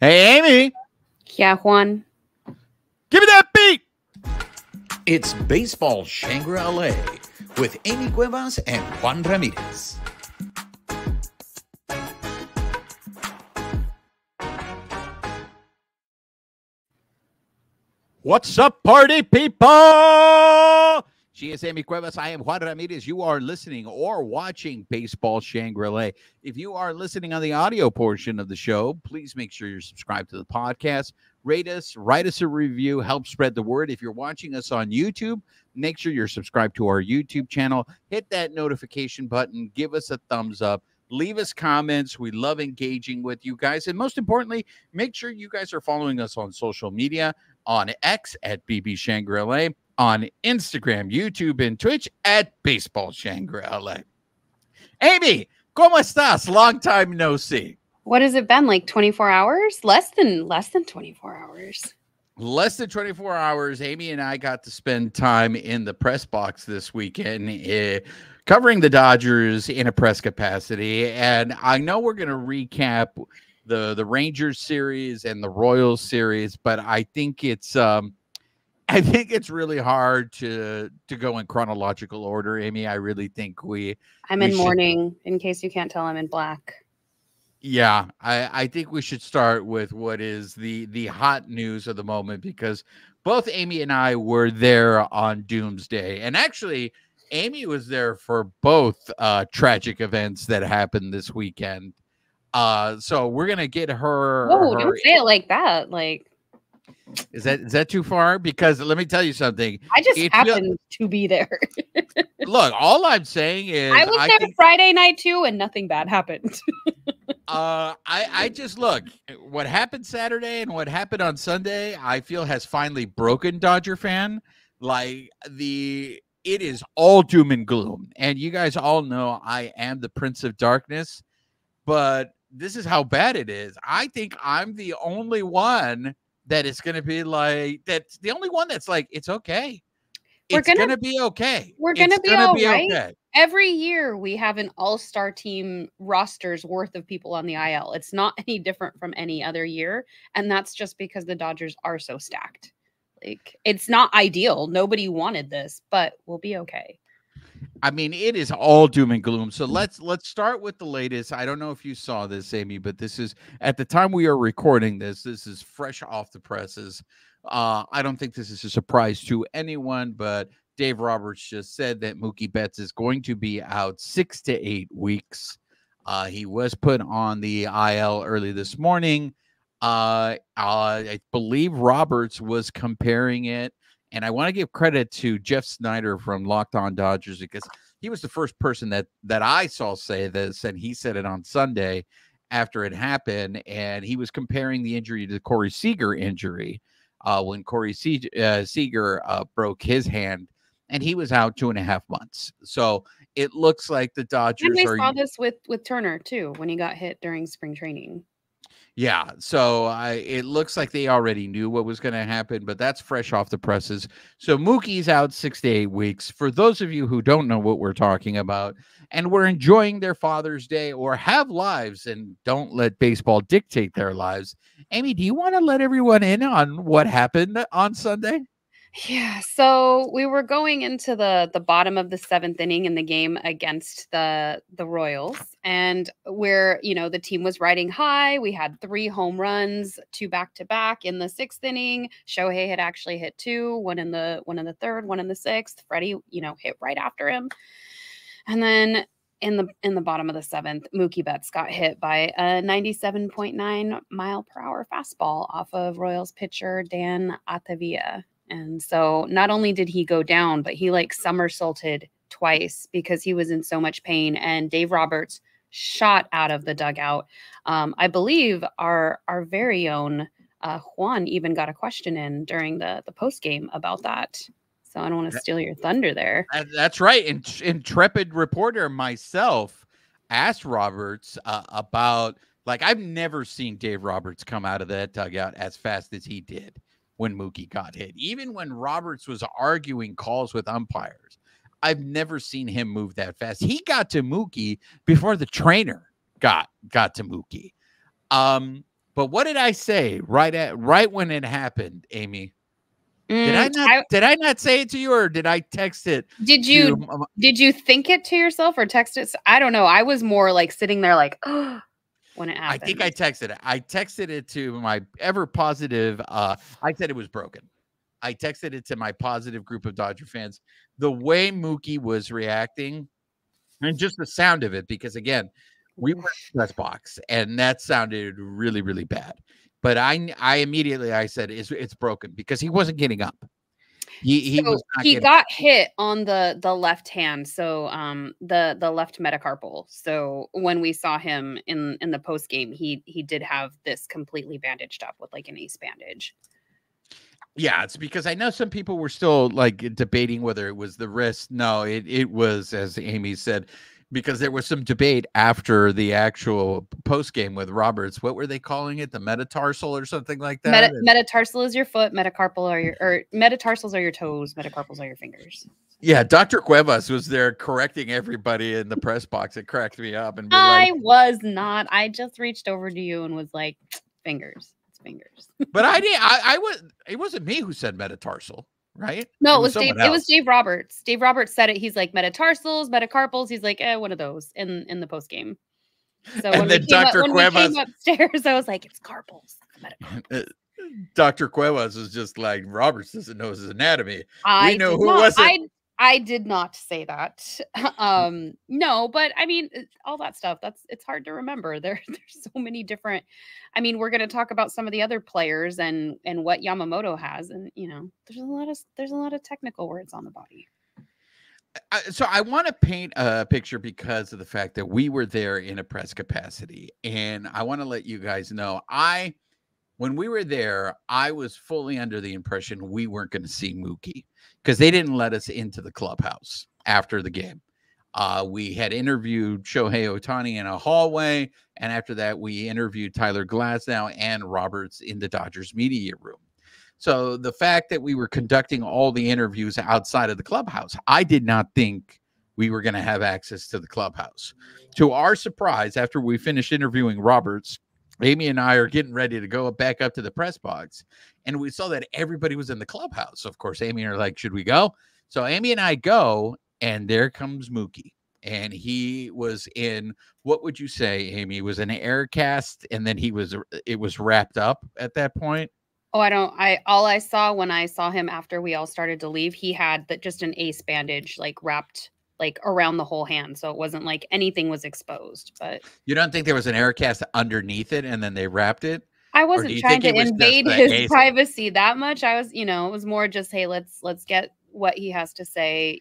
Hey, Amy. Yeah, Juan. Give me that beat. It's Baseball Shangri-La with Amy Cuevas and Juan Ramirez. What's up, party people? She is Amy Cuevas. I am Juan Ramirez. You are listening or watching Baseball Shangri-La. If you are listening on the audio portion of the show, please make sure you're subscribed to the podcast. Rate us, write us a review, help spread the word. If you're watching us on YouTube, make sure you're subscribed to our YouTube channel. Hit that notification button. Give us a thumbs up. Leave us comments. We love engaging with you guys. And most importantly, make sure you guys are following us on social media, on X at BB Shangri-La, on Instagram, YouTube, and Twitch at Baseball Shangri-La. Amy, ¿cómo estás? Long time no see. What has it been, like 24 hours? Less than 24 hours. Less than 24 hours. Amy and I got to spend time in the press box this weekend, covering the Dodgers in a press capacity. And I know we're going to recap the Rangers series and the Royals series, but I think it's really hard to go in chronological order, Amy. I really think I'm in mourning, in case you can't tell. I'm in black. Yeah, I think we should start with what is the hot news of the moment, because both Amy and I were there on Doomsday. And actually, Amy was there for both tragic events that happened this weekend. So we're going to get her. Whoa, don't say it like that. Like, is that too far? Because let me tell you something. I just happened to be there. Look, all I'm saying is I was there Friday night too, and nothing bad happened. I just look, what happened Saturday and what happened on Sunday, I feel has finally broken Dodger fan. Like it is all doom and gloom. And you guys all know I am the Prince of Darkness, but this is how bad it is. I think I'm the only one that is going to be like, that's the only one that's like, it's okay. It's going to be okay. We're going to be all right. Okay. Every year we have an all-star team rosters worth of people on the IL. It's not any different from any other year. And that's just because the Dodgers are so stacked. Like, it's not ideal. Nobody wanted this, but we'll be okay. I mean, it is all doom and gloom. So let's start with the latest. I don't know if you saw this, Amy, but this is, at the time we are recording this is fresh off the presses. I don't think this is a surprise to anyone, but Dave Roberts just said that Mookie Betts is going to be out 6 to 8 weeks. He was put on the IL early this morning. I believe Roberts was comparing it, and I want to give credit to Jeff Snyder from Locked On Dodgers, because he was the first person that I saw say this, and he said it on Sunday after it happened, and he was comparing the injury to the Corey Seager injury. When Corey Seager broke his hand, and he was out 2.5 months. So it looks like the Dodgers and we saw this with Turner too, when he got hit during spring training. Yeah, so it looks like they already knew what was going to happen, but that's fresh off the presses. So Mookie's out 6 to 8 weeks. For those of you who don't know what we're talking about, and we're enjoying their Father's Day or have lives and don't let baseball dictate their lives, Amy, do you want to let everyone in on what happened on Sunday? Yeah, so we were going into the bottom of the 7th inning in the game against the Royals, and where, you know, the team was riding high. We had 3 home runs, 2 back-to-back in the 6th inning. Shohei had actually hit 2, one in the 3rd, one in the 6th. Freddie, you know, hit right after him. And then in the bottom of the 7th, Mookie Betts got hit by a 97.9 mile per hour fastball off of Royals pitcher Dan Atavilla. And so not only did he go down, but he like somersaulted twice because he was in so much pain. And Dave Roberts shot out of the dugout. I believe our very own Juan even got a question in during the post game about that. So I don't want to steal your thunder there. That's right. Intrepid reporter myself asked Roberts about, like, I've never seen Dave Roberts come out of that dugout as fast as he did when Mookie got hit. Even when Roberts was arguing calls with umpires, I've never seen him move that fast. He got to Mookie before the trainer got to Mookie. But what did I say right when it happened, Amy? Did I not say it to you, or did I text it? Did you think it to yourself or text it? I don't know. I was more like sitting there like, oh, when it happened. I think I texted it. I texted it to my ever positive. I said it was broken. I texted it to my positive group of Dodger fans. The way Mookie was reacting, and just the sound of it, because again, we were in the press box, and that sounded really, really bad. But I immediately said it's broken, because he wasn't getting up. He got hit on the left hand, so the left metacarpal. So when we saw him in the post game, he did have this completely bandaged up with like an ace bandage. Yeah, it's because I know some people were still like debating whether it was the wrist. No, it was, as Amy said, because there was some debate after the actual post game with Roberts. What were they calling it? The metatarsal or something like that? Metatarsal is your foot. Metacarpal or metatarsals are your toes. Metacarpals are your fingers. Yeah, Dr. Cuevas was there correcting everybody in the press box. It cracked me up. And I was not. I just reached over to you and was like, fingers. It's fingers. But I didn't. I was. It wasn't me who said metatarsal. Right? No, it was Dave. It was Dave Roberts. Dave Roberts said it. He's like metatarsals, metacarpals. He's like, one of those in the post game. So when we came upstairs, I was like, it's carpals. Dr. Cuevas is just like, Roberts doesn't know his anatomy. We know who was it. I did not say that. No, but I mean, all that stuff, it's hard to remember. There's so many different, I mean, we're going to talk about some of the other players and what Yamamoto has. And, you know, there's a lot of technical words on the body. So I want to paint a picture because of the fact that we were there in a press capacity. And I want to let you guys know, when we were there, I was fully under the impression we weren't going to see Mookie, because they didn't let us into the clubhouse after the game. We had interviewed Shohei Ohtani in a hallway, and after that, we interviewed Tyler Glasnow and Roberts in the Dodgers media room. So the fact that we were conducting all the interviews outside of the clubhouse, I did not think we were going to have access to the clubhouse. To our surprise, after we finished interviewing Roberts, Amy and I are getting ready to go back up to the press box, and we saw that everybody was in the clubhouse. Of course, Amy and I are like, should we go? So Amy and I go, and there comes Mookie. And he was in, what would you say, Amy? It was an air cast, and then it was wrapped up at that point. Oh, all I saw when I saw him after we all started to leave, he had just an ace bandage, like wrapped like around the whole hand. So it wasn't like anything was exposed. But you don't think there was an air cast underneath it and then they wrapped it? I wasn't trying to invade his privacy that much. I was, it was more just, hey, let's get what he has to say,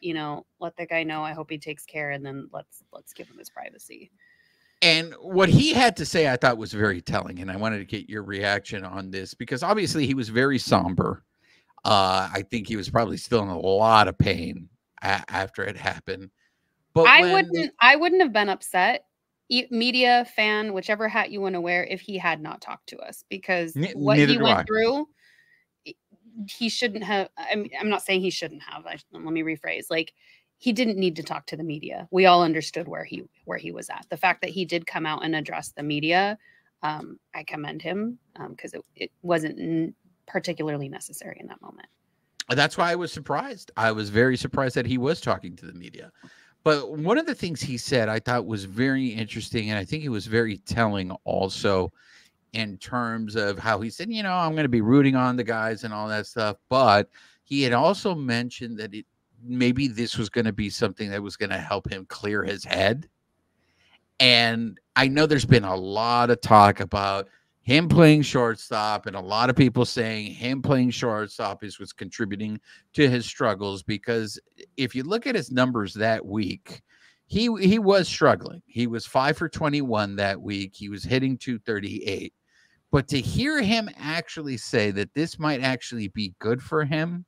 let the guy know. I hope he takes care, and then let's give him his privacy. And what he had to say, I thought was very telling. And I wanted to get your reaction on this, because obviously he was very somber. I think he was probably still in a lot of pain after it happened. But I wouldn't have been upset, media, fan, whichever hat you want to wear, if he had not talked to us, because what he went through, he shouldn't have. I'm not saying he shouldn't have. Let me rephrase. Like, he didn't need to talk to the media. We all understood where he was at. The fact that he did come out and address the media, I commend him, because it wasn't particularly necessary in that moment. That's why I was surprised. I was very surprised that he was talking to the media. But one of the things he said I thought was very interesting, and I think it was very telling also, in terms of how he said, I'm going to be rooting on the guys and all that stuff. But he had also mentioned that maybe this was going to be something that was going to help him clear his head. And I know there's been a lot of talk about him playing shortstop, and a lot of people saying him playing shortstop is what's contributing to his struggles, because if you look at his numbers that week, he was struggling. He was 5 for 21 that week. He was hitting .238. But to hear him actually say that this might actually be good for him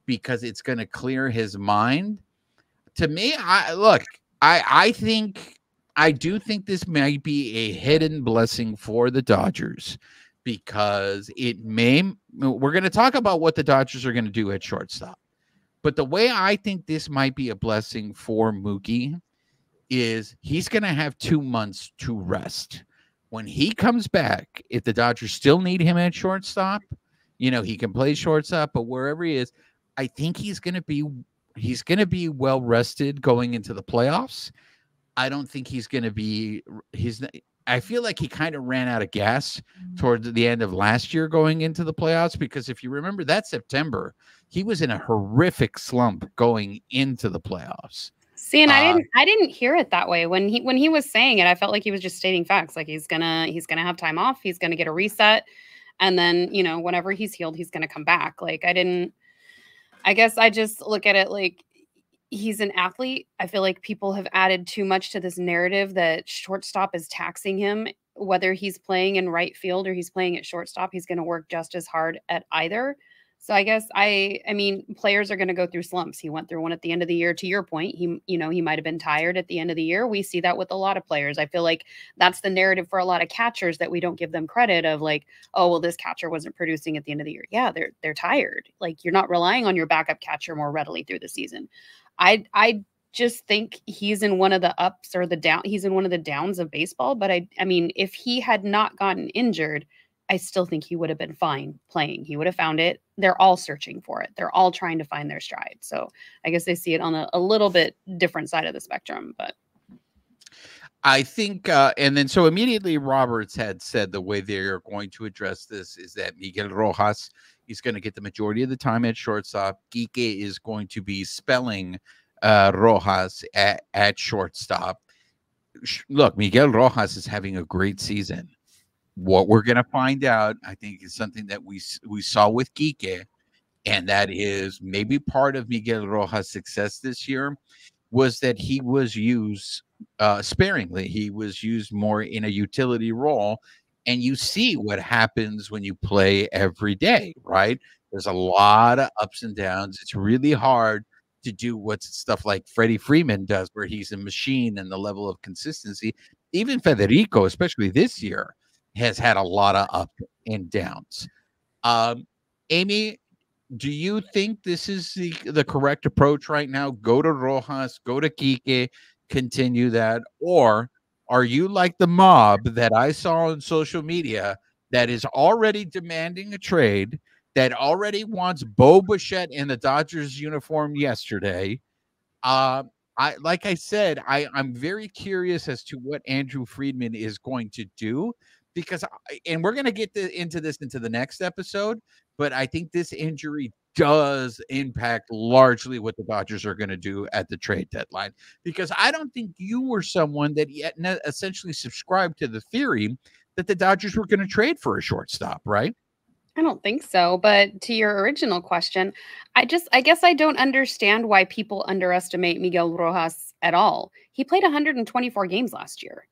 because it's going to clear his mind, to me, I do think this might be a hidden blessing for the Dodgers, because we're going to talk about what the Dodgers are going to do at shortstop. But the way I think this might be a blessing for Mookie is he's going to have 2 months to rest, When he comes back, if the Dodgers still need him at shortstop, he can play shortstop, but wherever he is, I think he's going to be well rested going into the playoffs. I don't think he's going to be I feel like he kind of ran out of gas towards the end of last year going into the playoffs, because if you remember that September, he was in a horrific slump going into the playoffs. See, and I didn't hear it that way when he was saying it. I felt like he was just stating facts. Like he's gonna have time off. He's gonna get a reset, and then whenever he's healed, he's gonna come back. Like I guess I just look at it like he's an athlete. I feel like people have added too much to this narrative that shortstop is taxing him. Whether he's playing in right field or he's playing at shortstop, he's going to work just as hard at either. So I guess I mean, players are going to go through slumps. He went through one at the end of the year. To your point, he might have been tired at the end of the year. We see that with a lot of players. I feel like that's the narrative for a lot of catchers, that we don't give them credit of like, oh, well, this catcher wasn't producing at the end of the year. Yeah, they're tired. Like you're not relying on your backup catcher more readily through the season. I just think he's in one of the ups or the down. He's in one of the downs of baseball. But I mean, if he had not gotten injured, I still think he would have been fine playing. He would have found it. They're all searching for it. They're all trying to find their stride. So I guess they see it on a little bit different side of the spectrum. But I think, and then so immediately Roberts had said the way they're going to address this is that Miguel Rojas is going to get the majority of the time at shortstop. Quique is going to be spelling Rojas at shortstop. Look, Miguel Rojas is having a great season. What we're going to find out, I think, is something that we saw with Quique, and that is maybe part of Miguel Rojas' success this year was that he was used sparingly. He was used more in a utility role, and you see what happens when you play every day, right? There's a lot of ups and downs. It's really hard to do what's stuff like Freddie Freeman does, where he's a machine and the level of consistency. Even Federico, especially this year, has had a lot of up and downs. Amy, do you think this is the correct approach right now? Go to Rojas, go to Quique, continue that? Or are you like the mob that I saw on social media that is already demanding a trade, that already wants Bo Bichette in the Dodgers uniform yesterday? Like I said, I'm very curious as to what Andrew Friedman is going to do, because and we're going to get into the next episode, but I think this injury does impact largely what the Dodgers are going to do at the trade deadline, because I don't think you were someone that essentially subscribed to the theory that the Dodgers were going to trade for a shortstop, right? I don't think so. But to your original question, I guess I don't understand why people underestimate Miguel Rojas at all. He played 124 games last year.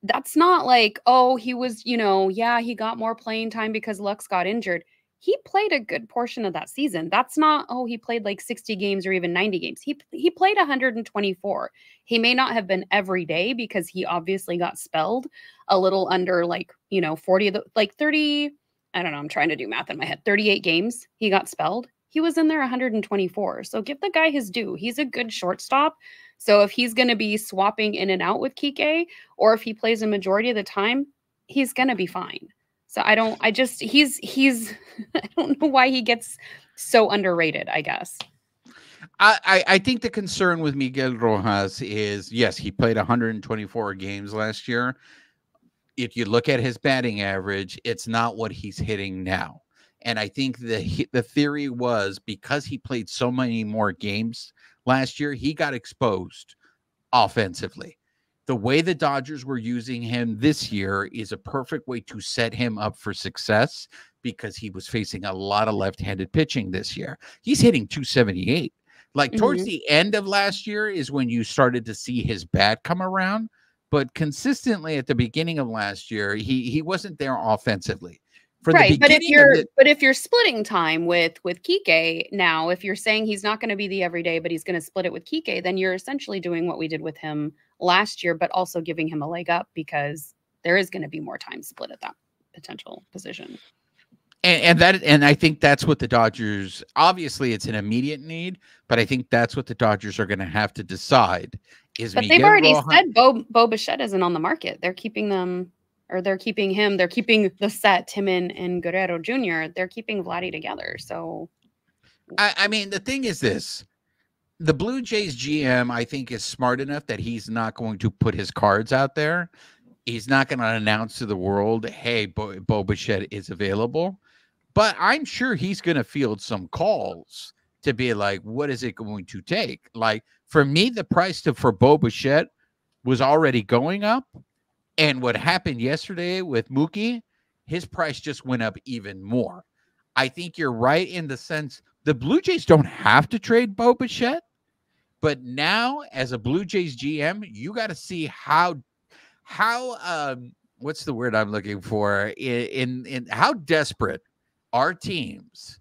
That's not like, oh, he was, he got more playing time because Lux got injured. He played a good portion of that season. That's not, oh, he played like 60 games or even 90 games. He played 124. He may not have been every day because he obviously got spelled a little under 40 of the 30. I don't know. I'm trying to do math in my head. 38 games he got spelled. He was in there 124. So give the guy his due. He's a good shortstop. So if he's going to be swapping in and out with Quique, or if he plays a majority of the time, he's going to be fine. So he's I don't know why he gets so underrated, I guess. I think the concern with Miguel Rojas is, yes, he played 124 games last year. If you look at his batting average, it's not what he's hitting now. And I think the theory was because he played so many more games last year, he got exposed offensively. The way the Dodgers were using him this year is a perfect way to set him up for success, because he was facing a lot of left-handed pitching this year. He's hitting 278. Towards the end of last year is when you started to see his bat come around, but consistently at the beginning of last year, he wasn't there offensively. Right, but if you're splitting time with Quique now, if you're saying he's not going to be the everyday, but he's going to split it with Quique, then you're essentially doing what we did with him last year, but also giving him a leg up because there is going to be more time split at that potential position. And I think that's what the Dodgers, obviously it's an immediate need, but I think that's what the Dodgers are going to have to decide. But they've already said Bo Bichette isn't on the market. They're keeping them or they're keeping him. They're keeping the set, Tim and Guerrero Jr. They're keeping Vladdy together. So, I mean, the thing is this. The Blue Jays GM, I think, is smart enough that he's not going to put his cards out there. He's not going to announce to the world, hey, Bo Bichette is available. But I'm sure he's going to field some calls to be like, what is it going to take? Like, for me, the price for Bo Bichette was already going up. And what happened yesterday with Mookie, his price just went up even more. I think you're right in the sense the Blue Jays don't have to trade Bo Bichette. But now, as a Blue Jays GM, you got to see how what's the word I'm looking for in how desperate are teams,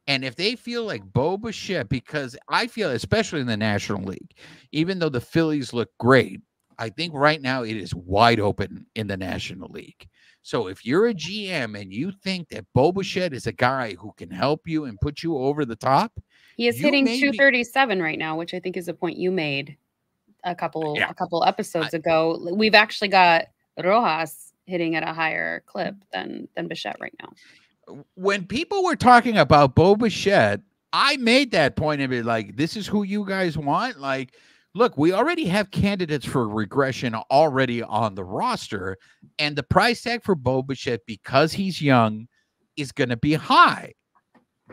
and if they feel like Bo Bichette, because I feel, especially in the National League, even though the Phillies look great, I think right now it is wide open in the National League. So if you're a GM and you think that Bo Bichette is a guy who can help you and put you over the top, he is hitting 237 right now, which I think is a point you made a couple episodes ago. We've actually got Rojas hitting at a higher clip than Bichette right now. When people were talking about Bo Bichette, I made that point and be like, this is who you guys want? Like, look, we already have candidates for regression already on the roster, and the price tag for Bo Bichette, because he's young, is going to be high.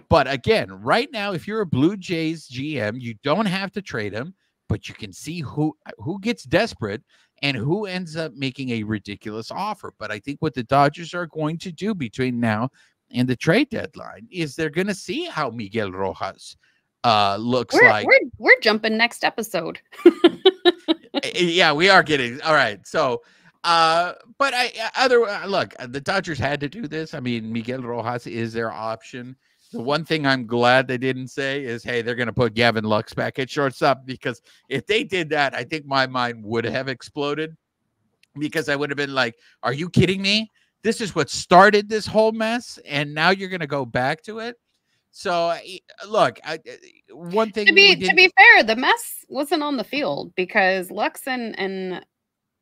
But again, right now, if you're a Blue Jays GM, you don't have to trade him, but you can see who gets desperate and who ends up making a ridiculous offer. But I think what the Dodgers are going to do between now and the trade deadline is they're going to see how Miguel Rojas looks like. We're jumping next episode. Yeah, we are getting all right. So, but look, the Dodgers had to do this. I mean, Miguel Rojas is their option. The one thing I'm glad they didn't say is, hey, they're going to put Gavin Lux back at shortstop, because if they did that, I think my mind would have exploded, because I would have been like, are you kidding me? This is what started this whole mess, and now you're going to go back to it. So, look, one thing to be fair, the mess wasn't on the field, because Lux and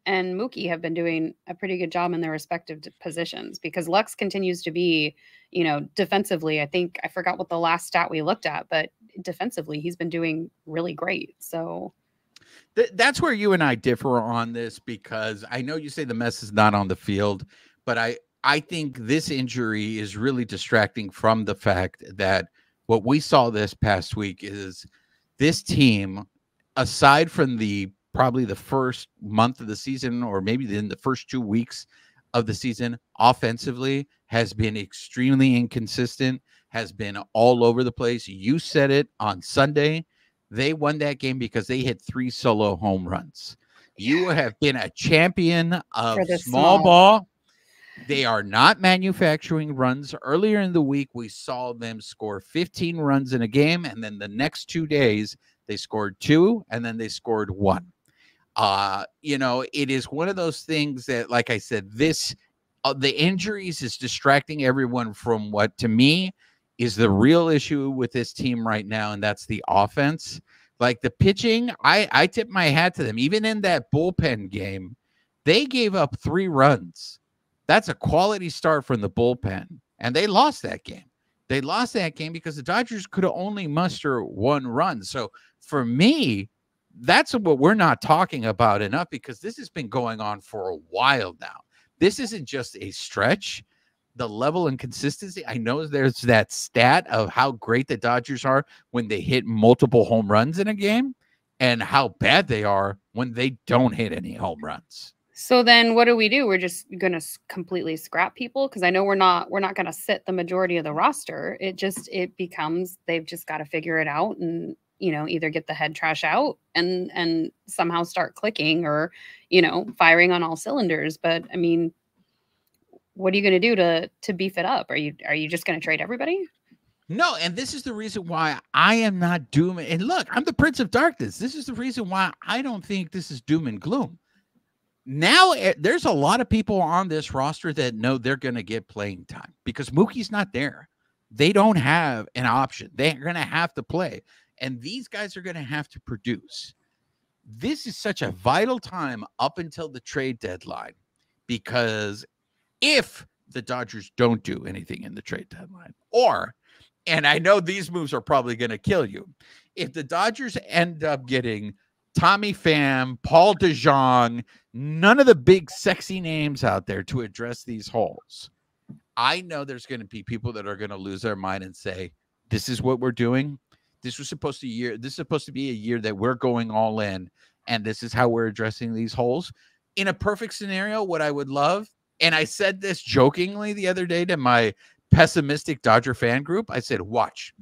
Mookie have been doing a pretty good job in their respective positions, because Lux continues to be, defensively, I forgot what the last stat we looked at, but defensively, he's been doing really great. So that's where you and I differ on this, because I know you say the mess is not on the field, but I think this injury is really distracting from the fact that what we saw this past week is this team, aside from probably the first month of the season, or maybe in the first 2 weeks of the season, offensively has been extremely inconsistent, has been all over the place. You said it on Sunday. They won that game because they hit 3 solo home runs. You have been a champion of small ball. They are not manufacturing runs. Earlier in the week, we saw them score 15 runs in a game, and then the next 2 days, they scored 2, and then they scored 1. It is one of those things that, like I said, the injuries is distracting everyone from what, to me, is the real issue with this team right now, and that's the offense. Like the pitching, I tip my hat to them. Even in that bullpen game, they gave up 3 runs. That's a quality start from the bullpen, and they lost that game. They lost that game because the Dodgers could only muster 1 run. So for me, that's what we're not talking about enough, because this has been going on for a while now. This isn't just a stretch. The level and consistency, I know there's that stat of how great the Dodgers are when they hit multiple home runs in a game, and how bad they are when they don't hit any home runs. So then what do? We're just going to completely scrap people? Because I know we're not going to sit the majority of the roster. It becomes, they've just got to figure it out and, either get the head trash out and somehow start clicking, or, firing on all cylinders. But I mean, what are you going to do to beef it up? Are you just going to trade everybody? No, and this is the reason why I am not doom. And look, I'm the Prince of Darkness. This is the reason why I don't think this is doom and gloom. Now, there's a lot of people on this roster that know they're going to get playing time because Mookie's not there. They don't have an option. They're going to have to play, and these guys are going to have to produce. This is such a vital time up until the trade deadline, because if the Dodgers don't do anything in the trade deadline, or, and I know these moves are probably going to kill you, if the Dodgers end up getting Tommy Pham, Paul DeJong, none of the big sexy names out there to address these holes, I know there's going to be people that are going to lose their mind and say, this is what we're doing. This is supposed to be a year that we're going all in, and this is how we're addressing these holes. In a perfect scenario, what I would love, and I said this jokingly the other day to my pessimistic Dodger fan group, I said, watch,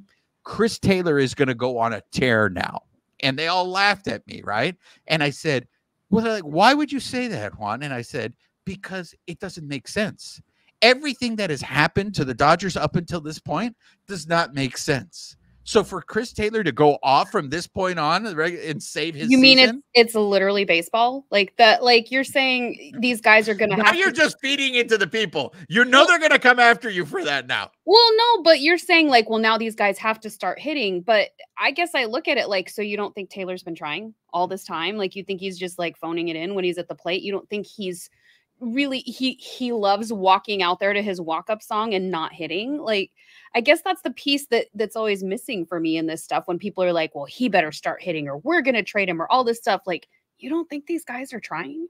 Chris Taylor is going to go on a tear now. And they all laughed at me, right? And I said, well, they're like, why would you say that, Juan? And I said, because it doesn't make sense. Everything that has happened to the Dodgers up until this point does not make sense. So for Chris Taylor to go off from this point on and save his You mean season, it's literally baseball? Like that, like you're saying these guys are going to have you're just feeding into the people. You know they're going to come after you for that now. Well, no, but you're saying like, well, now these guys have to start hitting. But I guess I look at it like, so you don't think Taylor's been trying all this time? Like you think he's just like phoning it in when he's at the plate? You don't think he's really he loves walking out there to his walk-up song and not hitting? Like, I guess that's the piece that's always missing for me in this stuff when people are like, well, he better start hitting or we're going to trade him or all this stuff. Like, you don't think these guys are trying?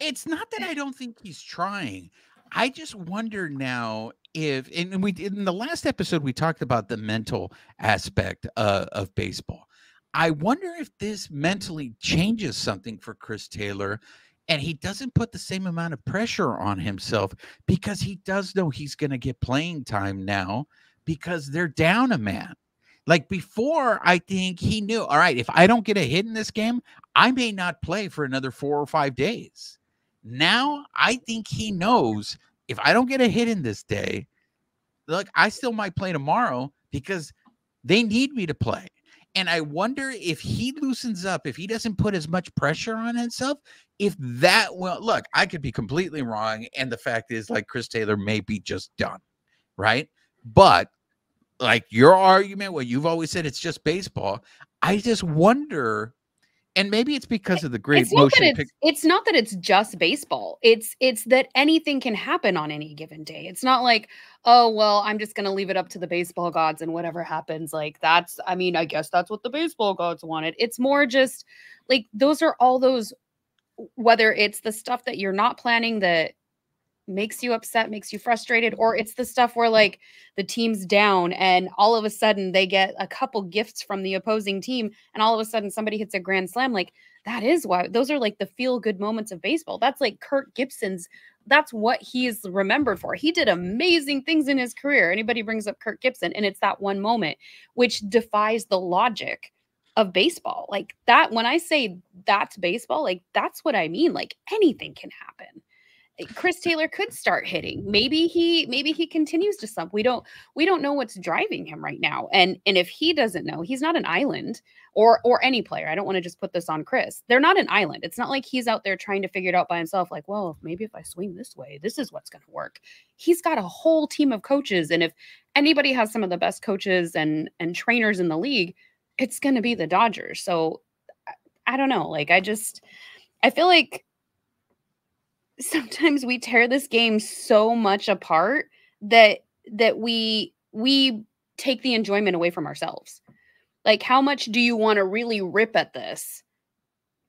It's not that I don't think he's trying. I just wonder now if, and we in the last episode, we talked about the mental aspect of baseball. I wonder if this mentally changes something for Chris Taylor, and he doesn't put the same amount of pressure on himself because he does know he's going to get playing time now because they're down a man. Like before, I think he knew, all right, if I don't get a hit in this game, I may not play for another 4 or 5 days. Now, I think he knows if I don't get a hit in this day, look, I still might play tomorrow because they need me to play. And I wonder if he loosens up, if he doesn't put as much pressure on himself, if that will, look, I could be completely wrong. And the fact is, like, Chris Taylor may be just done, right? But like your argument, what you've always said, it's just baseball. I just wonder, and maybe it's because of the great motion picture. It's not that it's just baseball. It's that anything can happen on any given day. It's not like, oh, well, I'm just going to leave it up to the baseball gods and whatever happens. Like that's, I mean, I guess that's what the baseball gods wanted. It's more just like, those are all those, whether it's the stuff that you're not planning that makes you upset, makes you frustrated, or it's the stuff where like the team's down and all of a sudden they get a couple gifts from the opposing team and all of a sudden somebody hits a grand slam. Like that is why those are like the feel good moments of baseball. That's like Kirk Gibson's, that's what he's remembered for. He did amazing things in his career. Anybody brings up Kirk Gibson and it's that one moment which defies the logic of baseball. Like that, when I say that's baseball, like that's what I mean. Like anything can happen. Chris Taylor could start hitting. Maybe he continues to slump. We don't know what's driving him right now. And if he doesn't know, he's not an island or any player. I don't want to just put this on Chris. They're not an island. It's not like he's out there trying to figure it out by himself. Like, well, maybe if I swing this way, this is what's going to work. He's got a whole team of coaches. And if anybody has some of the best coaches and trainers in the league, it's going to be the Dodgers. So I don't know. Like, I feel like sometimes we tear this game so much apart that we take the enjoyment away from ourselves. Like, how much do you want to really rip at this?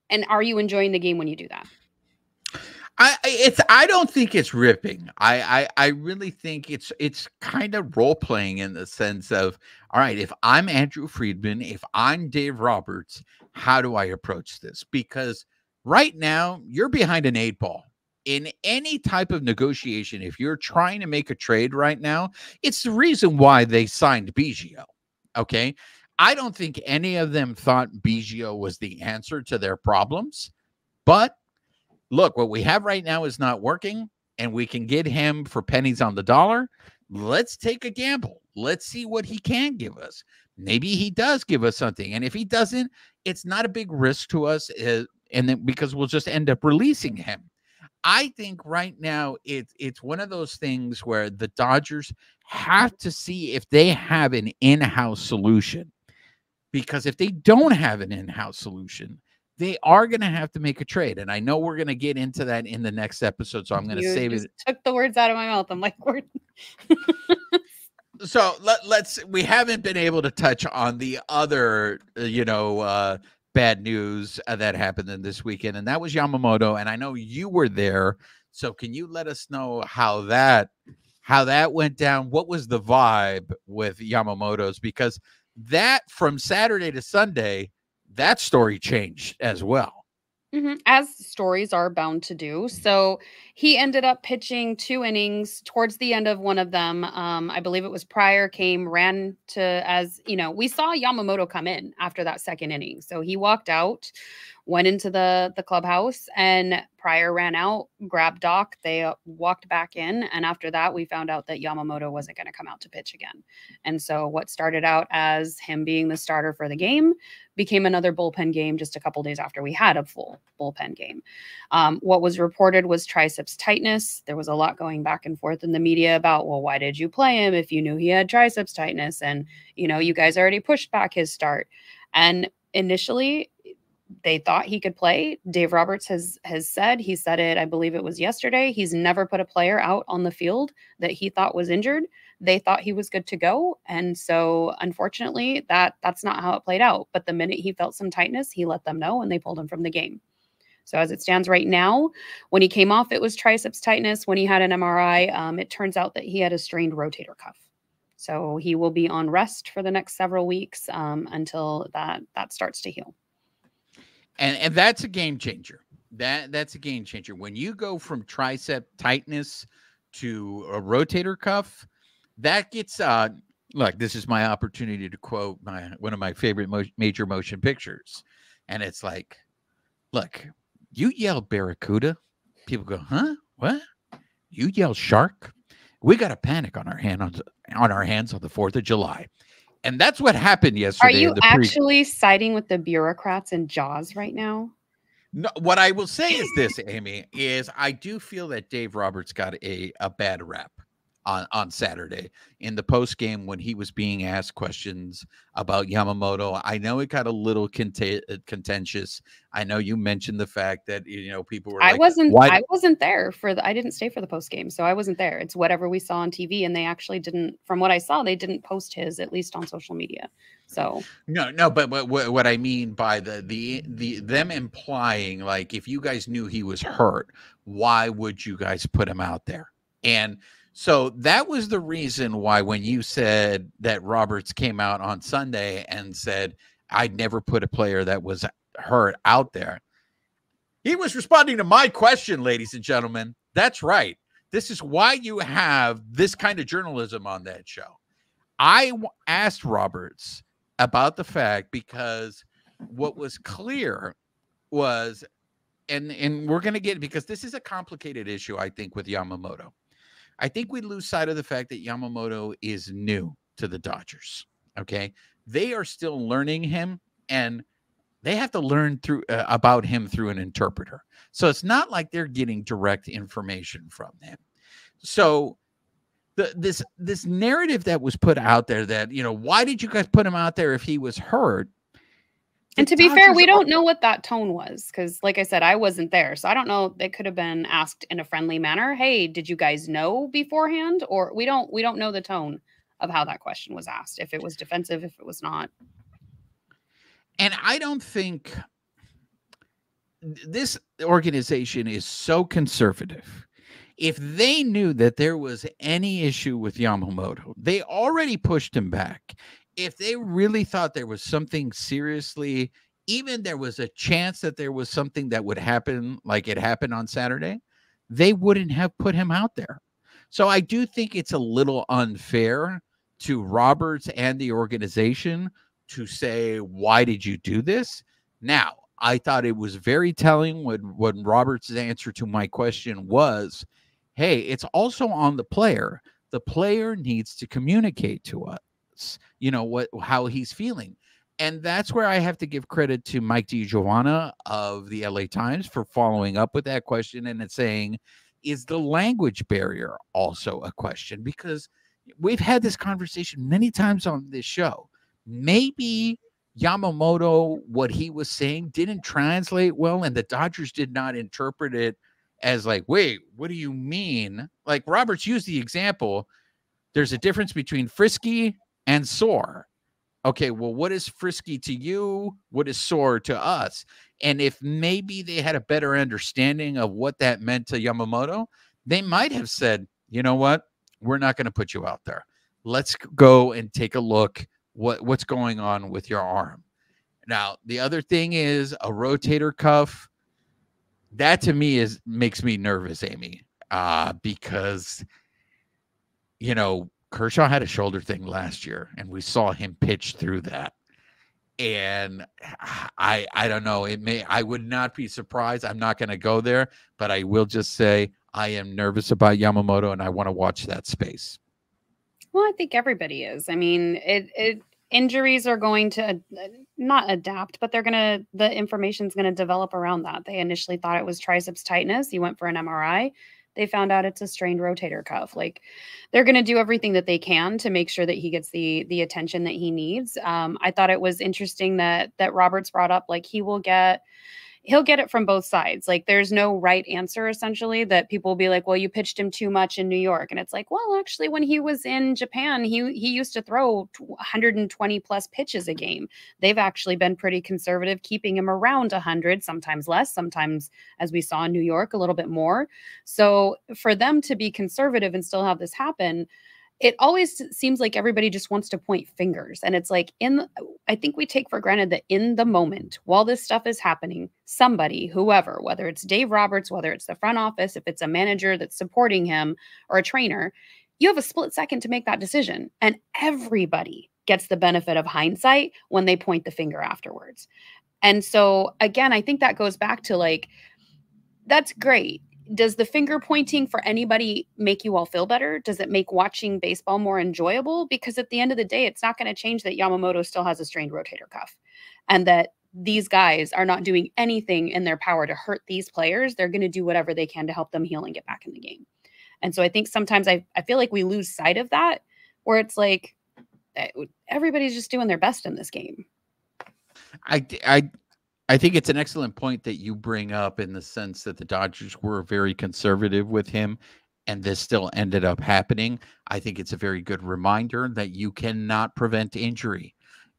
And are you enjoying the game when you do that? I don't think it's ripping. I really think it's kind of role playing in the sense of, all right, if I'm Andrew Friedman, if I'm Dave Roberts, how do I approach this? Because right now you're behind an 8 ball. In any type of negotiation, if you're trying to make a trade right now, it's the reason why they signed Biggio. Okay. I don't think any of them thought Biggio was the answer to their problems. But look, what we have right now is not working, and we can get him for pennies on the dollar. Let's take a gamble. Let's see what he can give us. Maybe he does give us something. And if he doesn't, it's not a big risk to us. And then because we'll just end up releasing him. I think right now it's one of those things where the Dodgers have to see if they have an in-house solution. Because if they don't have an in-house solution, they are going to have to make a trade. And I know we're going to get into that in the next episode, so I'm going to save it. Took the words out of my mouth. I'm like, So we haven't been able to touch on the other, bad news that happened in this weekend, and that was Yamamoto. And I know you were there. So can you let us know how that went down? What was the vibe with Yamamoto's? Because that from Saturday to Sunday, that story changed as well. As stories are bound to do. So he ended up pitching 2 innings. Towards the end of one of them, I believe it was Pryor ran to, as you know, we saw Yamamoto come in after that second inning. So he walked out, went into the clubhouse, and Pryor ran out, grabbed Doc. They walked back in. And after that, we found out that Yamamoto wasn't going to come out to pitch again. And so what started out as him being the starter for the game became another bullpen game just a couple days after we had a full bullpen game. What was reported was triceps tightness. There was a lot going back and forth in the media about, well, why did you play him if you knew he had triceps tightness? And, you guys already pushed back his start. And initially, they thought he could play. Dave Roberts has said, he said it, I believe it was yesterday, he's never put a player out on the field that he thought was injured. They thought he was good to go. And so unfortunately, that's not how it played out. But the minute he felt some tightness, he let them know and they pulled him from the game. So as it stands right now, when he came off, it was triceps tightness. When he had an MRI, it turns out that he had a strained rotator cuff. So he will be on rest for the next several weeks until that starts to heal. And that's a game changer. That's a game changer. When you go from tricep tightness to a rotator cuff, that gets look, this is my opportunity to quote one of my favorite major motion pictures. And it's like, look, you yell Barracuda, people go, huh? What? You yell shark? We got a panic on our hands on the 4th of July. And that's what happened yesterday. Are you actually siding with the bureaucrats in Jaws right now? No, what I will say is this, Amy, is I do feel that Dave Roberts got a bad rap on Saturday in the post game when he was being asked questions about Yamamoto. I know it got a little contentious. I know you mentioned the fact that people were I wasn't there I didn't stay for the post game, so I wasn't there. It's whatever we saw on TV, and they actually didn't, from what I saw, they didn't post his, at least on social media. So no, but what I mean by them implying, like, if you guys knew he was hurt, why would you guys put him out there? And so that was the reason why when you said that Roberts came out on Sunday and said, I'd never put a player that was hurt out there, he was responding to my question, ladies and gentlemen. That's right. This is why you have this kind of journalism on that show. I asked Roberts about the fact, because what was clear was, and we're going to get, because this is a complicated issue, I think, with Yamamoto. I think we lose sight of the fact that Yamamoto is new to the Dodgers. Okay. They are still learning him, and they have to learn about him through an interpreter. So it's not like they're getting direct information from him. So this narrative that was put out there that, why did you guys put him out there if he was hurt? And to be fair, we don't know what that tone was, because like I said, I wasn't there. So I don't know. They could have been asked in a friendly manner. Hey, did you guys know beforehand? Or we don't know the tone of how that question was asked. If it was defensive, if it was not. And I don't think this organization is so conservative. If they knew that there was any issue with Yamamoto, they already pushed him back. If they really thought there was something seriously, even there was a chance that there was something that would happen like it happened on Saturday, they wouldn't have put him out there. So I do think it's a little unfair to Roberts and the organization to say, why did you do this? Now, I thought it was very telling when Roberts' answer to my question was, hey, it's also on the player. The player needs to communicate to us, how he's feeling. And that's where I have to give credit to Mike DiGiovanna of the LA Times for following up with that question and it's saying, is the language barrier also a question? Because we've had this conversation many times on this show. Maybe Yamamoto, what he was saying didn't translate well, and the Dodgers did not interpret it as like, wait, what do you mean? Like Roberts used the example, there's a difference between frisky and sore. Okay, well, what is frisky to you? What is sore to us? And if maybe they had a better understanding of what that meant to Yamamoto, they might have said, you know what? We're not going to put you out there. Let's go and take a look what's going on with your arm. Now, the other thing is a rotator cuff. That to me makes me nervous, Amy, because, you know, Kershaw had a shoulder thing last year, and we saw him pitch through that. And I don't know. I would not be surprised. I'm not going to go there, but I will just say I am nervous about Yamamoto, and I want to watch that space. Well, I think everybody is. I mean, injuries are going to not adapt, but the information's going to develop around that. They initially thought it was triceps tightness. He went for an MRI. They found out it's a strained rotator cuff. Like, they're going to do everything that they can to make sure that he gets the attention that he needs. I thought it was interesting that Roberts brought up, like, he'll get it from both sides. Like, there's no right answer, essentially, that people will be like, well, you pitched him too much in New York. And it's like, well, actually, when he was in Japan, he used to throw 120 plus pitches a game. They've actually been pretty conservative, keeping him around 100, sometimes less, sometimes, as we saw in New York, a little bit more. So for them to be conservative and still have this happen, it always seems like everybody just wants to point fingers. And it's like, I think we take for granted that in the moment, while this stuff is happening, somebody, whoever, whether it's Dave Roberts, whether it's the front office, if it's a manager that's supporting him or a trainer, you have a split second to make that decision. And everybody gets the benefit of hindsight when they point the finger afterwards. And so, again, I think that goes back to, like, that's great. Does the finger pointing for anybody make you all feel better? Does it make watching baseball more enjoyable? Because at the end of the day, it's not going to change that Yamamoto still has a strained rotator cuff, and that these guys are not doing anything in their power to hurt these players. They're going to do whatever they can to help them heal and get back in the game. And so I think sometimes I feel like we lose sight of that, where it's like everybody's just doing their best in this game. I think it's an excellent point that you bring up, in the sense that the Dodgers were very conservative with him, and this still ended up happening. I think it's a very good reminder that you cannot prevent injury.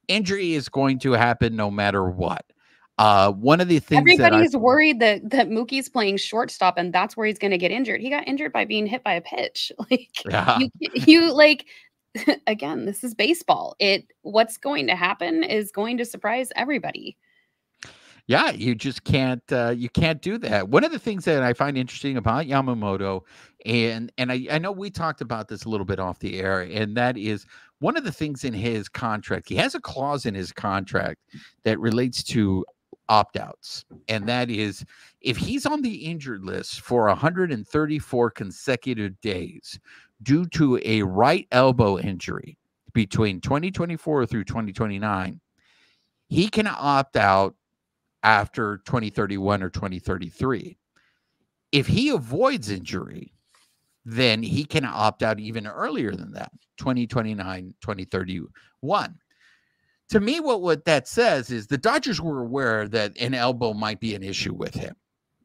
Injury is going to happen no matter what. One of the things everybody's worried that Mookie's playing shortstop and that's where he's going to get injured. He got injured by being hit by a pitch. Like, yeah. you like, again, this is baseball. What's going to happen is going to surprise everybody. Yeah, you just can't do that. One of the things that I find interesting about Yamamoto, and I know we talked about this a little bit off the air, and that is one of the things in his contract. He has a clause in his contract that relates to opt-outs, and that is if he's on the injured list for 134 consecutive days due to a right elbow injury between 2024 through 2029, he can opt out after 2031 or 2033. If he avoids injury, then he can opt out even earlier than that, 2029, 2031. To me, what that says is the Dodgers were aware that an elbow might be an issue with him,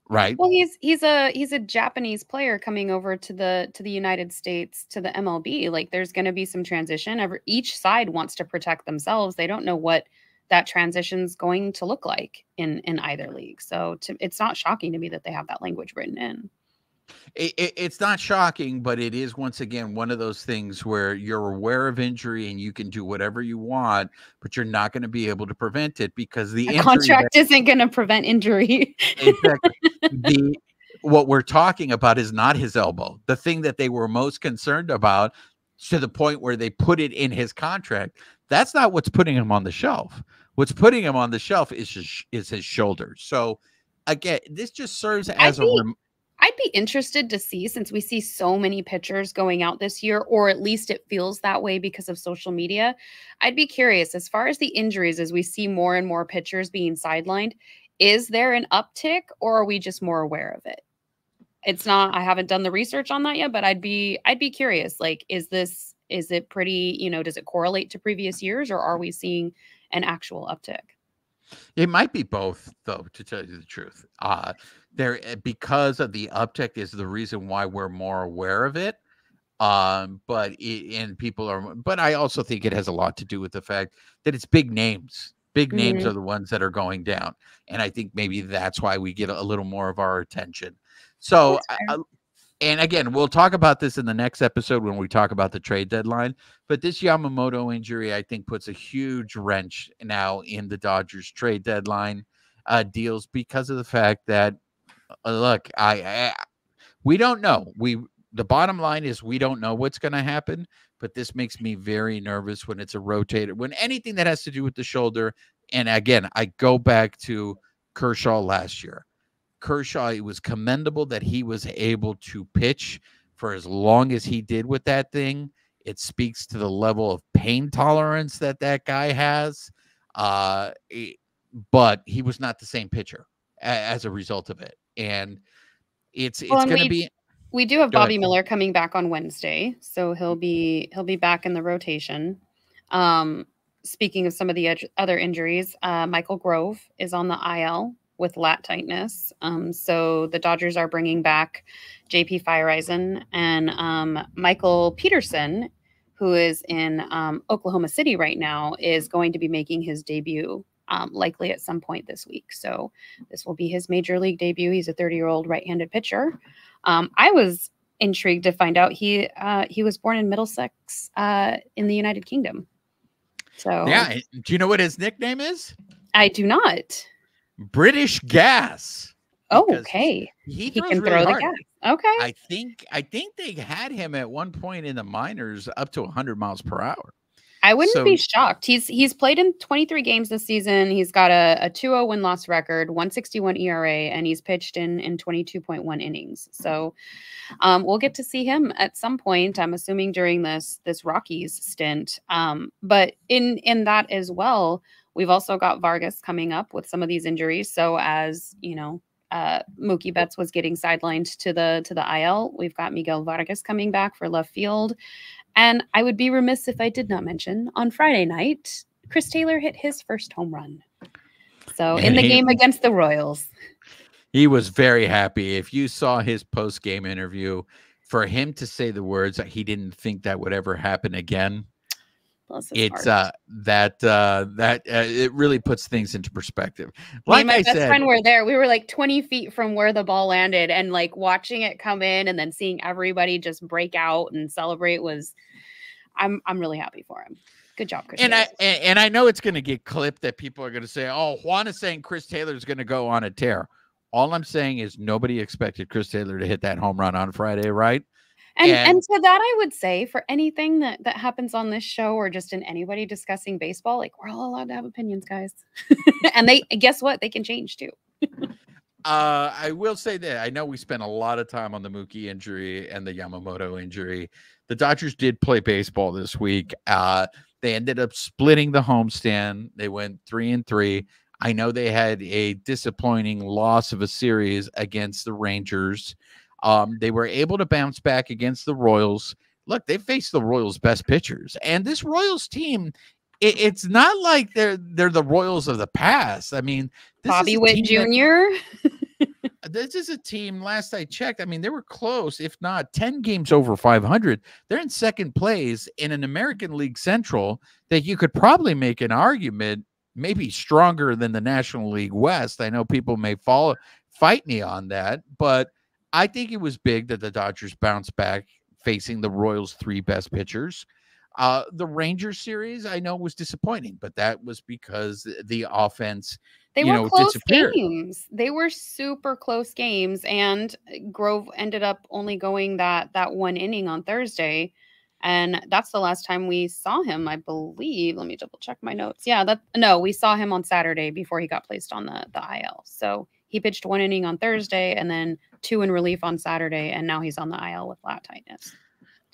right? Well, he's a Japanese player coming over to the United States, to the MLB. Like, there's going to be some transition. Each side wants to protect themselves. They don't know what that transition's going to look like in either league. So it's not shocking to me that they have that language written in. It's not shocking, but it is, once again, one of those things where you're aware of injury and you can do whatever you want, but you're not going to be able to prevent it, because the contract isn't going to prevent injury. Exactly. What we're talking about is not his elbow. The thing that they were most concerned about, to the point where they put it in his contract, that's not what's putting him on the shelf. What's putting him on the shelf is his shoulder. So again, this just serves as I'd be interested to see, since we see so many pitchers going out this year, or at least it feels that way because of social media. I'd be curious, as far as the injuries, as we see more and more pitchers being sidelined, is there an uptick, or are we just more aware of it? It's not, I haven't done the research on that yet, but I'd be curious. Like, is it pretty, does it correlate to previous years, or are we seeing an actual uptick? It might be both, though, to tell you the truth. Because of the uptick is the reason why we're more aware of it. But I also think it has a lot to do with the fact that it's big names. Big names are the ones that are going down, and I think maybe that's why we get a little more of our attention. So, and again, we'll talk about this in the next episode when we talk about the trade deadline. But this Yamamoto injury, I think, puts a huge wrench now in the Dodgers trade deadline deals because of the fact that, look, we don't know. The bottom line is we don't know what's going to happen, but this makes me very nervous when it's a rotator, when anything that has to do with the shoulder. And again, I go back to Kershaw last year. Kershaw, it was commendable that he was able to pitch for as long as he did with that thing. It speaks to the level of pain tolerance that guy has. But he was not the same pitcher as a result of it. And it's going to be. We do have Bobby Miller coming back on Wednesday, so he'll be back in the rotation. Speaking of some of the other injuries, Michael Grove is on the IL with lat tightness. So the Dodgers are bringing back JP Feyereisen, and Michael Peterson, who is in Oklahoma City right now, is going to be making his debut likely at some point this week. So this will be his major league debut. He's a 30-year-old right-handed pitcher. I was intrigued to find out he was born in Middlesex in the United Kingdom. So yeah, do you know what his nickname is? I do not. British Gas. Oh, okay. He can really throw hard. the gas. Okay. I think they had him at one point in the minors up to 100 miles per hour. I wouldn't be shocked. He's played in 23 games this season. He's got a 2.0 win-loss record, 1.61 ERA, and he's pitched in 22.1 innings. So we'll get to see him at some point, I'm assuming during this Rockies stint. But in that as well, we've also got Vargas coming up with some of these injuries. So as you know, Mookie Betts was getting sidelined to the IL. We've got Miguel Vargas coming back for left field. And I would be remiss if I did not mention on Friday night, Chris Taylor hit his first home run. So in the game against the Royals. He was very happy. If you saw his post-game interview, for him to say the words that he didn't think that would ever happen again, it's it really puts things into perspective. Like my best friend were there. We were like 20 feet from where the ball landed, and like watching it come in and then seeing everybody just break out and celebrate was, I'm really happy for him. Good job, Chris. And I know it's going to get clipped that people are going to say, "Oh, Juan is saying Chris Taylor is going to go on a tear." All I'm saying is nobody expected Chris Taylor to hit that home run on Friday, right? And to that, I would say for anything that happens on this show or just in anybody discussing baseball, like we're all allowed to have opinions, guys. And guess what? They can change too. I will say that I know we spent a lot of time on the Mookie injury and the Yamamoto injury. The Dodgers did play baseball this week. They ended up splitting the homestand. They went 3-3. I know they had a disappointing loss of a series against the Rangers. They were able to bounce back against the Royals. Look, they faced the Royals' best pitchers, and this Royals team, it's not like they're the Royals of the past. I mean, Bobby Witt Jr. This is a team, last I checked, I mean, they were close, if not 10 games over 500. They're in second place in an American League Central that you could probably make an argument maybe stronger than the National League West. I know people may fight me on that, but I think it was big that the Dodgers bounced back facing the Royals' three best pitchers. The Rangers series, I know, was disappointing, but that was because the offense, they were close games. They were super close games, and Grove ended up only going that one inning on Thursday, and that's the last time we saw him, I believe. Let me double check my notes. Yeah, we saw him on Saturday before he got placed on the IL. So he pitched one inning on Thursday and then 2 in relief on Saturday, and now he's on the IL with lat tightness.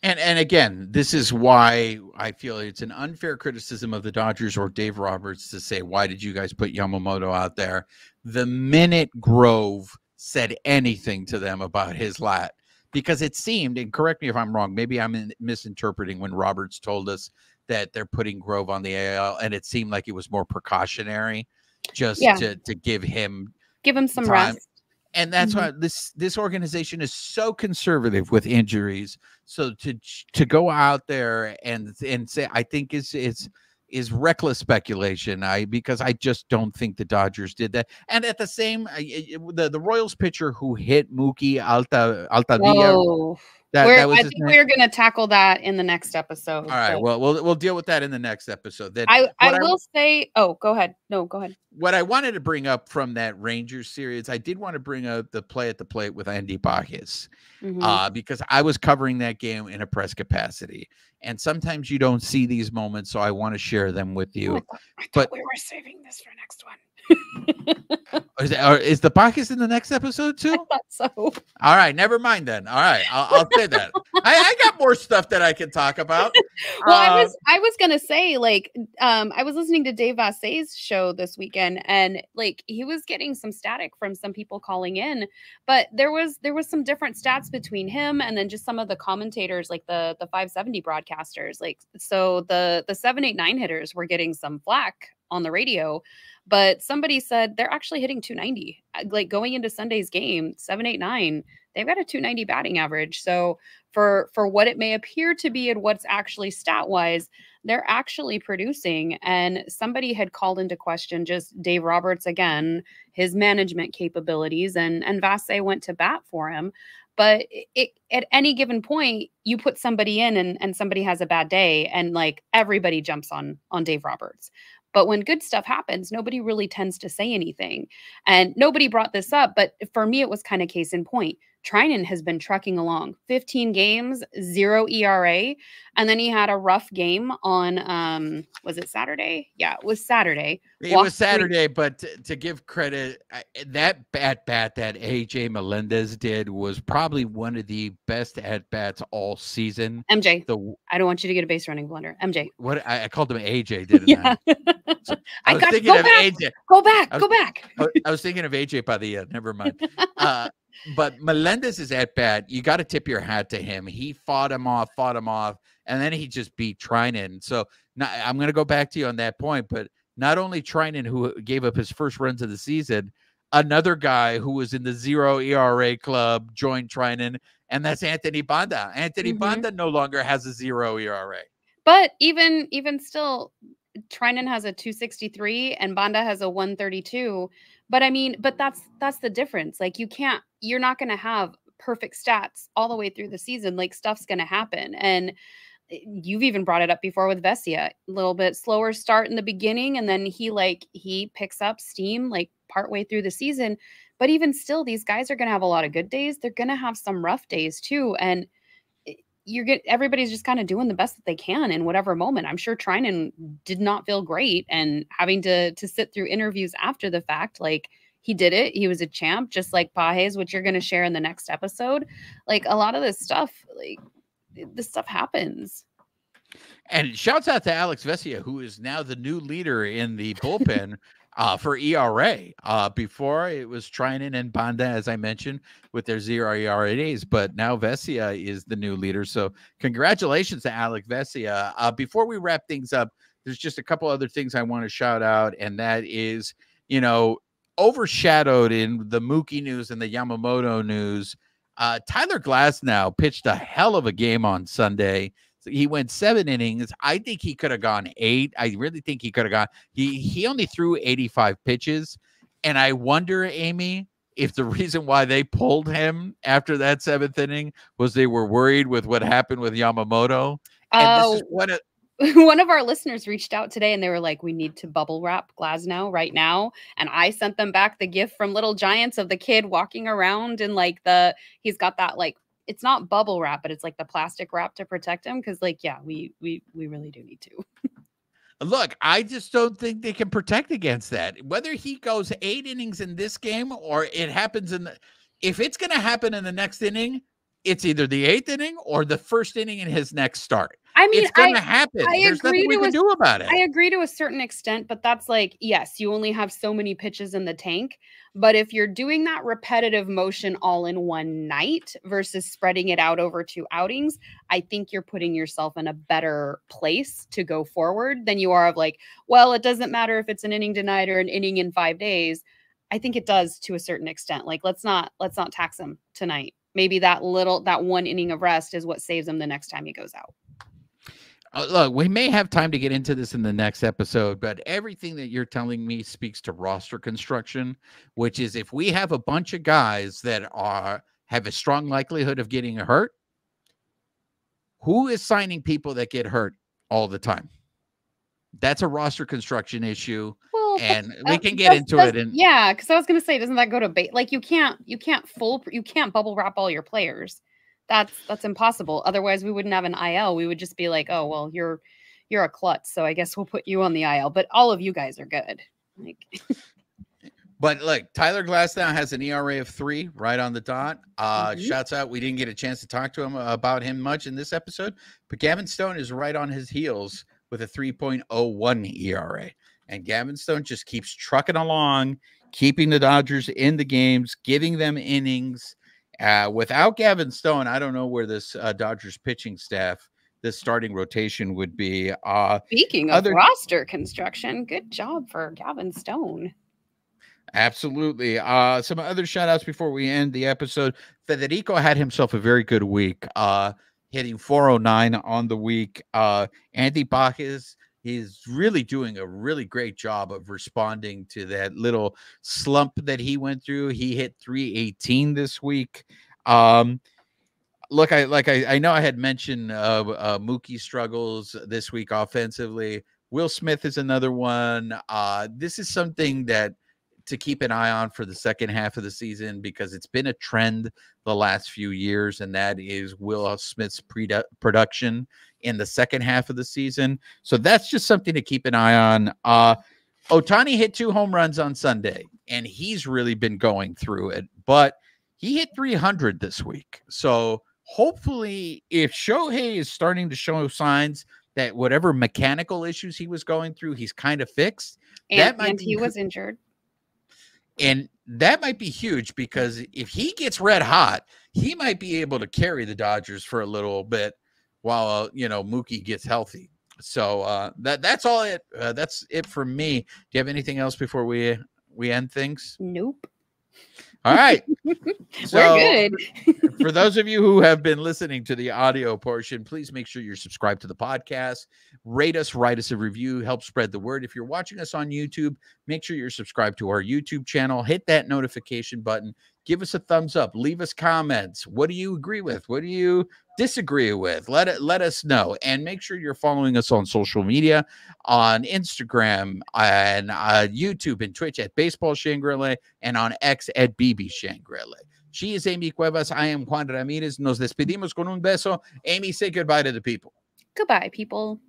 And again, this is why I feel it's an unfair criticism of the Dodgers or Dave Roberts to say, why did you guys put Yamamoto out there? The minute Grove said anything to them about his lat, because it seemed, and correct me if I'm wrong, maybe I'm misinterpreting when Roberts told us that they're putting Grove on the AL, and it seemed like it was more precautionary, just to give him some time. rest. And that's why this organization is so conservative with injuries. So to go out there and say, I think is reckless speculation. Because I just don't think the Dodgers did that. And at the same, the Royals pitcher who hit Mookie Altavilla. That was I think we're going to tackle that in the next episode. All right. Well, we'll deal with that in the next episode. Then I will say. Oh, go ahead. No, go ahead. What I wanted to bring up from that Rangers series, I did want to bring up the play at the plate with Andy Bacchus, because I was covering that game in a press capacity, and sometimes you don't see these moments, so I want to share them with you. I thought we were saving this for next one. Is the Bacchus in the next episode too? I thought so. All right, never mind then. All right, I'll say that. I got more stuff that I can talk about. Well, I was gonna say, like, I was listening to Dave Vassay's show this weekend, and like he was getting some static from some people calling in, but there was some different stats between him and then just some of the commentators, like the 570 broadcasters. Like, so the 789 hitters were getting some flack on the radio, but somebody said they're actually hitting 290. Like going into Sunday's game, 789, they've got a 290 batting average. So for what it may appear to be and what's actually stat wise, they're actually producing. And somebody had called into question just Dave Roberts again, his management capabilities, and Vassay went to bat for him. But at any given point, you put somebody in and somebody has a bad day, and like everybody jumps on Dave Roberts. But when good stuff happens, nobody really tends to say anything. And nobody brought this up, but for me, it was kind of case in point. Treinen has been trucking along 15 games, 0 ERA. And then he had a rough game on, was it Saturday? Yeah, it was Saturday. It was Saturday, but to give credit, that at-bat that AJ Melendez did was probably one of the best at-bats all season. MJ, I don't want you to get a base running blunder. MJ. What? I called him AJ, didn't I? So I was thinking go of back, AJ. Go back. I was thinking of AJ Padilla. Never mind. But Melendez's at-bat, you got to tip your hat to him. He fought him off, and then he just beat Treinen. So now, I'm going to go back to you on that point, but not only Treinen, who gave up his first runs of the season, another guy who was in the 0 ERA club joined Treinen, and that's Anthony Banda. Anthony Banda no longer has a 0 ERA. But even still, Treinen has a 263 and Banda has a 132. But I mean, that's the difference. Like you're not going to have perfect stats all the way through the season. Like stuff's going to happen. And you've even brought it up before with Vesia, a little bit slower start in the beginning. And then he picks up steam like partway through the season. But even still, these guys are going to have a lot of good days. They're going to have some rough days too. And everybody's just kind of doing the best that they can in whatever moment. I'm sure Treinen did not feel great, and having to sit through interviews after the fact, like he did it. He was a champ, just like Pages, which you're going to share in the next episode. Like a lot of this stuff, like this stuff happens. And shouts out to Alex Vesia, who is now the new leader in the bullpen for ERA. Before it was Treinen and Banda, as I mentioned, with their 0 ERA days, but now Vesia is the new leader. So congratulations to Alex Vesia. Before we wrap things up, there's just a couple other things I want to shout out, and that is, overshadowed in the Mookie news and the Yamamoto news. Tyler Glasnow pitched a hell of a game on Sunday. He went 7 innings. I think he could have gone 8. I really think he could have gone. He only threw 85 pitches. And I wonder, Amy, if the reason why they pulled him after that 7th inning was they were worried with what happened with Yamamoto. And this is one of our listeners reached out today and they were like, we need to bubble wrap Glasnow right now. And I sent them back the gift from Little Giants of the kid walking around and like he's got that like, it's not bubble wrap, but it's like the plastic wrap to protect him. Cause like, yeah, we really do need to. Look, I just don't think they can protect against that. Whether he goes 8 innings in this game or it happens if it's going to happen in the next inning, it's either the 8th inning or the 1st inning in his next start. I mean, It's going to happen. I There's nothing we can do about it. I agree to a certain extent, but that's like, yes, you only have so many pitches in the tank. But if you're doing that repetitive motion all in one night versus spreading it out over 2 outings, I think you're putting yourself in a better place to go forward than you are of like, well, it doesn't matter if it's an inning tonight or an inning in 5 days. I think it does to a certain extent. Like, let's not tax him tonight. Maybe that 1 inning of rest is what saves him the next time he goes out. Look, we may have time to get into this in the next episode, but everything that you're telling me speaks to roster construction, which is if we have a bunch of guys that have a strong likelihood of getting hurt, who is signing people that get hurt all the time? That's a roster construction issue. Well, and we can get into it. And yeah, because I was going to say, doesn't that go to like you can't bubble wrap all your players. That's impossible. Otherwise, we wouldn't have an IL. We would just be like, oh, well, you're a klutz, so I guess we'll put you on the IL. But all of you guys are good. Like, but look, Tyler Glasnow has an ERA of 3 right on the dot. Shouts out. We didn't get a chance to talk to him about him much in this episode, but Gavin Stone is right on his heels with a 3.01 ERA. And Gavin Stone just keeps trucking along, keeping the Dodgers in the games, giving them innings. Without Gavin Stone, I don't know where this Dodgers pitching staff, this starting rotation would be. Speaking of roster construction, good job for Gavin Stone. Absolutely. Some other shout outs before we end the episode. Federico had himself a very good week, hitting 409 on the week. Andy Bacchus, he's really doing a really great job of responding to that little slump that he went through. He hit 318 this week. Look, I know I had mentioned Mookie struggles this week offensively. Will Smith is another one. This is something that to keep an eye on for the second half of the season because it's been a trend the last few years, and that is Will Smith's production in the second half of the season. So that's just something to keep an eye on. Ohtani hit 2 home runs on Sunday, and he's really been going through it, but he hit 300 this week. So hopefully if Shohei is starting to show signs that whatever mechanical issues he was going through, he's kind of fixed. And he was injured. And that might be huge because if he gets red hot, he might be able to carry the Dodgers for a little bit while, Mookie gets healthy. So that's all it. That's it for me. Do you have anything else before we end things? Nope. All right. So, we're good. For those of you who have been listening to the audio portion, please make sure you're subscribed to the podcast. Rate us, write us a review, help spread the word. If you're watching us on YouTube, make sure you're subscribed to our YouTube channel. Hit that notification button. Give us a thumbs up. Leave us comments. What do you agree with? What do you disagree with? Let us know. And make sure you're following us on social media, on Instagram and YouTube and Twitch at Baseball Shangri-La and on X at BB Shangri-La. She is Amy Cuevas. I am Juan Ramirez. Nos despedimos con un beso. Amy, say goodbye to the people. Goodbye, people.